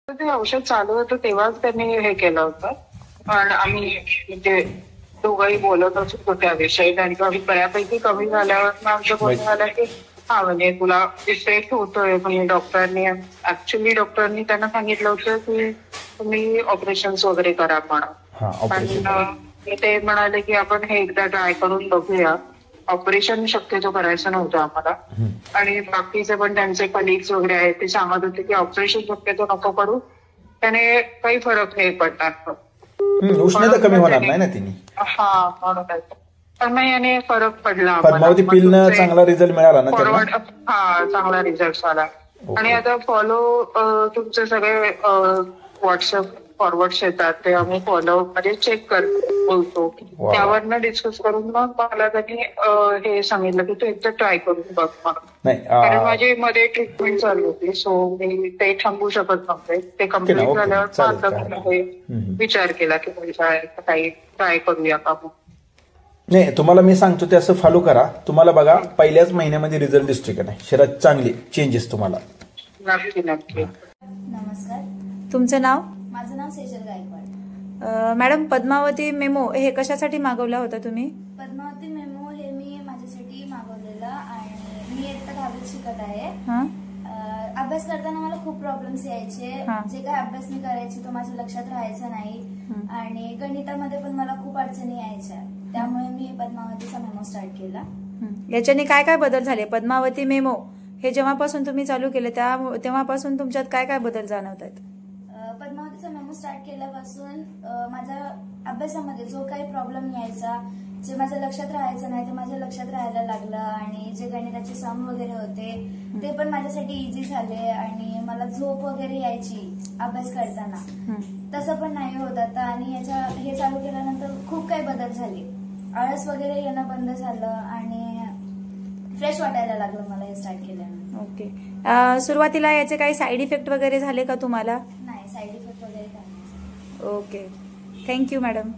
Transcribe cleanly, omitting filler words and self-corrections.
ते औषध चालू होतं तेव्हाच त्यांनी हे केलं होतं. पण आम्ही म्हणजे दोघंही बोलतच होतो त्याविषयी, आणि आम्ही बऱ्यापैकी कमी झाल्यावर आमचं बोलणं झालं की हा म्हणजे तुला इफेक्ट होतोय. म्हणजे डॉक्टरांनी त्यांना सांगितलं होतं की तुम्ही ऑपरेशन्स वगैरे करा म्हणून. पण ते म्हणाले की आपण हे एकदा ट्राय करून बघूया. ऑपरेशन शक्यतो करायचं नव्हतं आम्हाला. आणि बाकीचे पण त्यांचे कलिग्स वगैरे आहेत ते सांगत होते की ऑपरेशन शक्यतो नको करू, त्याने काही फरक नाही पडणार. उष्णता कमी होणार नाही ना तिने. हा म्हणून पण मग याने फरक पडला. पद्मावती पिलनं चांगला रिझल्ट मिळाला ना फॉरवर्ड. हा चांगला रिझल्ट आला. आणि आता तुमचे सगळे व्हॉट्सअप फॉरवर्ड्स येतात ते आम्ही फॉलो म्हणजे चेक बोलतो. त्यावरनं डिस्कस करून मग मला त्यांनी हे सांगितलं की तू एकदा ट्राय करून बघ म्हणून. कारण माझी मध्ये ट्रीटमेंट चालू होती, सो मी ते थांबू शकत नव्हते. ते कम्प्लीट झाल्यावर विचार केला की काही ट्राय करूया का. नाही, तुम्हाला मी सांगतो ते असं फॉलो करा. तुम्हाला बघा पहिल्याच महिन्यामध्ये रिझल्ट दिसतोय का नाही, शरीरात चांगले चेंजेस तुम्हाला. नक्की नक्की. नमस्कार, तुमचं नाव? माझं नाव सेजल गायकवाड. मॅडम, पद्मावती मेमो हे कशासाठी मागवला होता तुम्ही? पद्मावती मेमो हे मी माझ्यासाठी मागवलेलं, आणि मी इयत्ता 10वीत शिकत आहे. अभ्यास करताना मला खूप प्रॉब्लेम्स यायचे. जे काय अभ्यास मी करायची तो माझ्या लक्षात राहायचा नाही, आणि गणितामध्ये पण मला खूप अडचणी यायच्या. त्यामुळे मी पद्मावतीचा मेमो स्टार्ट केला. याच्याने काय काय बदल झाले? पद्मावती मेमो हे जेव्हापासून तुम्ही चालू केले तेव्हापासून तुमच्यात काय काय बदल जाणवत आहेत? पद्मावतीचा मेमो स्टार्ट केल्यापासून माझ्या अभ्यासामध्ये जो काही प्रॉब्लेम यायचा, जे माझ्या लक्षात राहायचं नाही ते माझ्या लक्षात राहायला लागलं, आणि जे गणिताचे सम वगैरे होते ते पण माझ्यासाठी इझी झाले, आणि मला झोप वगैरे यायची अभ्यास करताना तसं पण नाही होत आता. आणि हे चालू केल्यानंतर खूप काही बदल झाले. आळस वगैरे येणं बंद झालं, आणि फ्रेश वाटायला लागलं मला हे स्टार्ट केल्यानंतर. ओके. सुरुवातीला याचे काही साईड इफेक्ट वगैरे झाले का तुम्हाला? नाही, साईड इफेक्ट वगैरे काही नाही. Okay, thank you madam.